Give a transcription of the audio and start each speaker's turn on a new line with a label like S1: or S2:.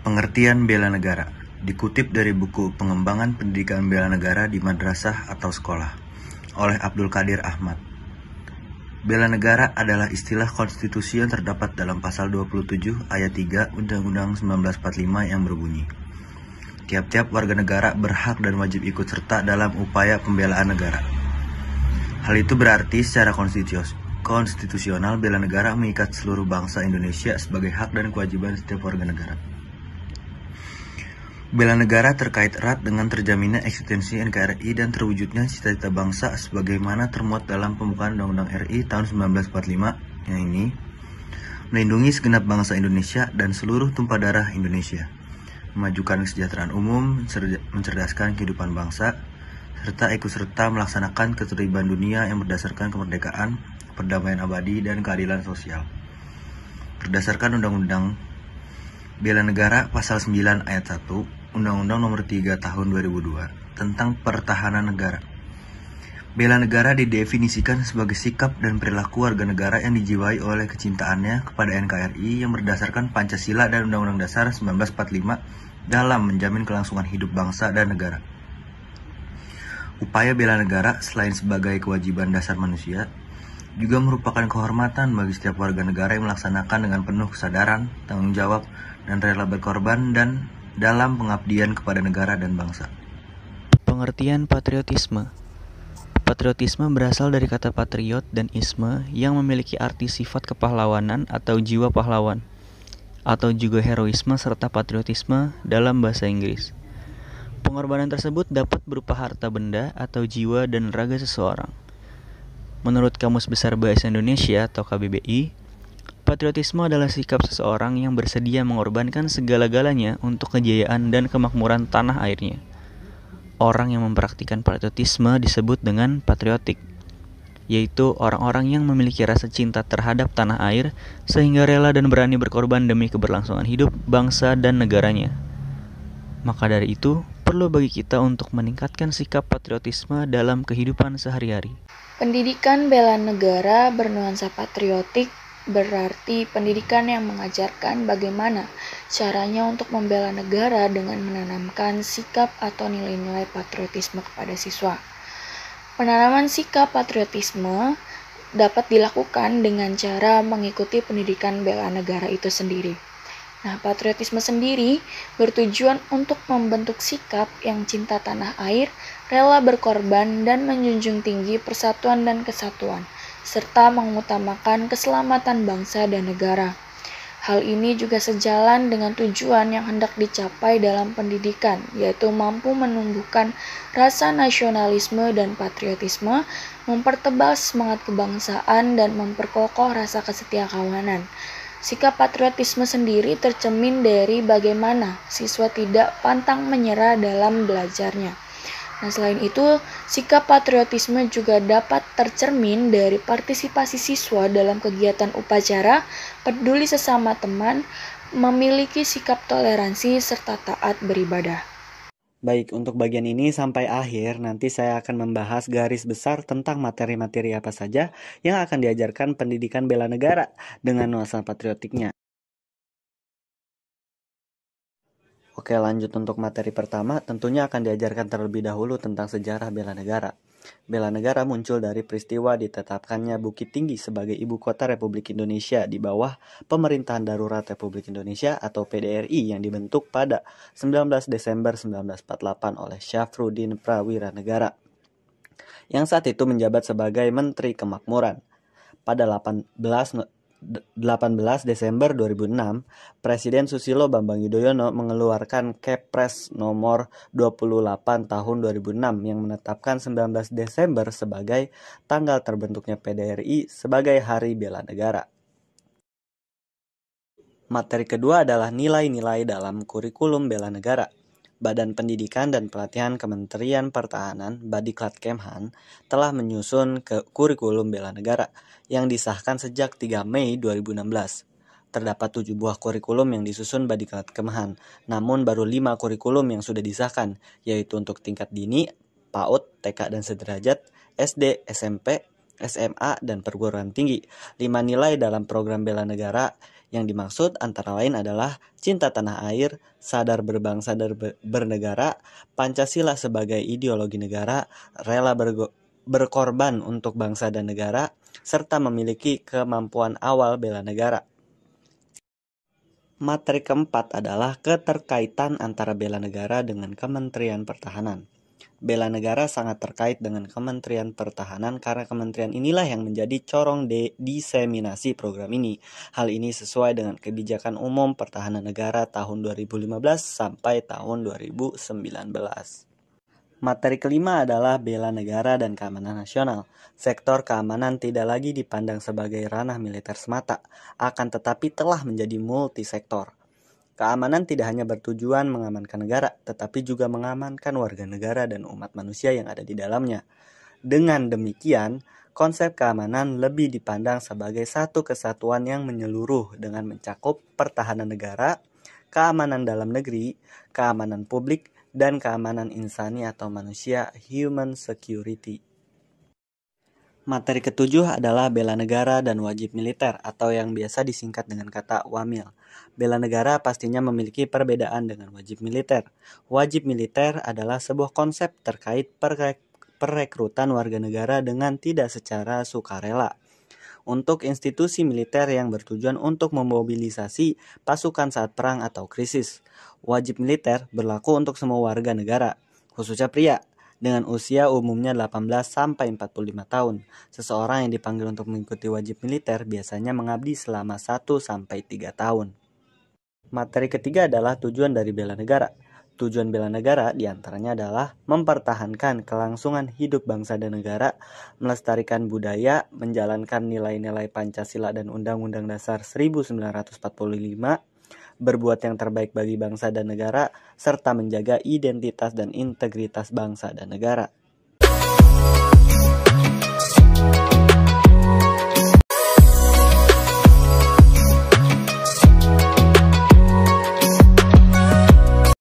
S1: Pengertian bela negara dikutip dari buku Pengembangan Pendidikan Bela Negara di Madrasah atau Sekolah oleh Abdul Qadir Ahmad. Bela negara adalah istilah konstitusi yang terdapat dalam pasal 27 ayat 3 Undang-Undang 1945 yang berbunyi, tiap-tiap warga negara berhak dan wajib ikut serta dalam upaya pembelaan negara. Hal itu berarti secara konstitusional bela negara mengikat seluruh bangsa Indonesia sebagai hak dan kewajiban setiap warga negara. Bela negara terkait erat dengan terjaminnya eksistensi NKRI dan terwujudnya cita-cita bangsa sebagaimana termuat dalam pembukaan Undang-Undang RI tahun 1945 yang ini melindungi segenap bangsa Indonesia dan seluruh tumpah darah Indonesia, memajukan kesejahteraan umum, mencerdaskan kehidupan bangsa, serta ikut serta melaksanakan ketertiban dunia yang berdasarkan kemerdekaan, perdamaian abadi, dan keadilan sosial. Berdasarkan Undang-Undang Bela Negara Pasal 9 Ayat 1 Undang-Undang Nomor 3 Tahun 2002 tentang Pertahanan Negara. Bela negara didefinisikan sebagai sikap dan perilaku warga negara yang dijiwai oleh kecintaannya kepada NKRI yang berdasarkan Pancasila dan Undang-Undang Dasar 1945 dalam menjamin kelangsungan hidup bangsa dan negara. Upaya bela negara selain sebagai kewajiban dasar manusia, juga merupakan kehormatan bagi setiap warga negara yang melaksanakan dengan penuh kesadaran, tanggung jawab, dan rela berkorban dan dalam pengabdian kepada negara dan bangsa.
S2: Pengertian patriotisme. Patriotisme berasal dari kata patriot dan isme yang memiliki arti sifat kepahlawanan atau jiwa pahlawan, atau juga heroisme serta patriotisme dalam bahasa Inggris. Pengorbanan tersebut dapat berupa harta benda atau jiwa dan raga seseorang. Menurut Kamus Besar Bahasa Indonesia atau KBBI, patriotisme adalah sikap seseorang yang bersedia mengorbankan segala-galanya untuk kejayaan dan kemakmuran tanah airnya. Orang yang mempraktikkan patriotisme disebut dengan patriotik, yaitu orang-orang yang memiliki rasa cinta terhadap tanah air sehingga rela dan berani berkorban demi keberlangsungan hidup bangsa dan negaranya. Maka dari itu, perlu bagi kita untuk meningkatkan sikap patriotisme dalam kehidupan sehari-hari.
S3: Pendidikan bela negara bernuansa patriotik berarti pendidikan yang mengajarkan bagaimana caranya untuk membela negara dengan menanamkan sikap atau nilai-nilai patriotisme kepada siswa. Penanaman sikap patriotisme dapat dilakukan dengan cara mengikuti pendidikan bela negara itu sendiri. Nah, patriotisme sendiri bertujuan untuk membentuk sikap yang cinta tanah air, rela berkorban, dan menjunjung tinggi persatuan dan kesatuan, serta mengutamakan keselamatan bangsa dan negara. Hal ini juga sejalan dengan tujuan yang hendak dicapai dalam pendidikan, yaitu mampu menumbuhkan rasa nasionalisme dan patriotisme, mempertebal semangat kebangsaan, dan memperkokoh rasa kesetiakawanan. Sikap patriotisme sendiri tercermin dari bagaimana siswa tidak pantang menyerah dalam belajarnya. Nah, selain itu, sikap patriotisme juga dapat tercermin dari partisipasi siswa dalam kegiatan upacara, peduli sesama teman, memiliki sikap toleransi, serta taat beribadah.
S4: Baik, untuk bagian ini sampai akhir, nanti saya akan membahas garis besar tentang materi-materi apa saja yang akan diajarkan pendidikan bela negara dengan nuansa patriotiknya. Oke, lanjut untuk materi pertama, tentunya akan diajarkan terlebih dahulu tentang sejarah bela negara. Bela negara muncul dari peristiwa ditetapkannya Bukit Tinggi sebagai ibu kota Republik Indonesia di bawah Pemerintahan Darurat Republik Indonesia atau PDRI yang dibentuk pada 19 Desember 1948 oleh Syafruddin Prawiranegara, yang saat itu menjabat sebagai Menteri Kemakmuran. Pada 18 Desember 2006, Presiden Susilo Bambang Yudhoyono mengeluarkan Kepres nomor 28 tahun 2006 yang menetapkan 19 Desember sebagai tanggal terbentuknya PDRI sebagai Hari Bela Negara. Materi kedua adalah nilai-nilai dalam kurikulum bela negara. Badan Pendidikan dan Pelatihan Kementerian Pertahanan Badiklat-Kemhan telah menyusun kurikulum bela negara yang disahkan sejak 3 Mei 2016. Terdapat 7 buah kurikulum yang disusun Badiklat-Kemhan, namun baru 5 kurikulum yang sudah disahkan, yaitu untuk tingkat dini, PAUD, TK dan sederajat, SD, SMP, SMA, dan perguruan tinggi. 5 nilai dalam program bela negara Yang dimaksud antara lain adalah cinta tanah air, sadar berbangsa dan bernegara, Pancasila sebagai ideologi negara, rela berkorban untuk bangsa dan negara, serta memiliki kemampuan awal bela negara. Materi keempat adalah keterkaitan antara bela negara dengan Kementerian Pertahanan. Bela negara sangat terkait dengan Kementerian Pertahanan karena kementerian inilah yang menjadi corong diseminasi program ini. Hal ini sesuai dengan kebijakan umum pertahanan negara tahun 2015 sampai tahun 2019. Materi kelima adalah bela negara dan keamanan nasional. Sektor keamanan tidak lagi dipandang sebagai ranah militer semata, akan tetapi telah menjadi multisektor. Keamanan tidak hanya bertujuan mengamankan negara, tetapi juga mengamankan warga negara dan umat manusia yang ada di dalamnya. Dengan demikian, konsep keamanan lebih dipandang sebagai satu kesatuan yang menyeluruh dengan mencakup pertahanan negara, keamanan dalam negeri, keamanan publik, dan keamanan insani atau manusia, human security. Materi ketujuh adalah bela negara dan wajib militer atau yang biasa disingkat dengan kata WAMIL. Bela negara pastinya memiliki perbedaan dengan wajib militer. Wajib militer adalah sebuah konsep terkait perekrutan warga negara dengan tidak secara sukarela untuk institusi militer yang bertujuan untuk memobilisasi pasukan saat perang atau krisis. Wajib militer berlaku untuk semua warga negara, khususnya pria, dengan usia umumnya 18 sampai 45 tahun. Seseorang yang dipanggil untuk mengikuti wajib militer biasanya mengabdi selama 1 sampai 3 tahun. Materi ketiga adalah tujuan dari bela negara. Tujuan bela negara diantaranya adalah mempertahankan kelangsungan hidup bangsa dan negara, melestarikan budaya, menjalankan nilai-nilai Pancasila dan Undang-Undang Dasar 1945, berbuat yang terbaik bagi bangsa dan negara, serta menjaga identitas dan integritas bangsa dan negara.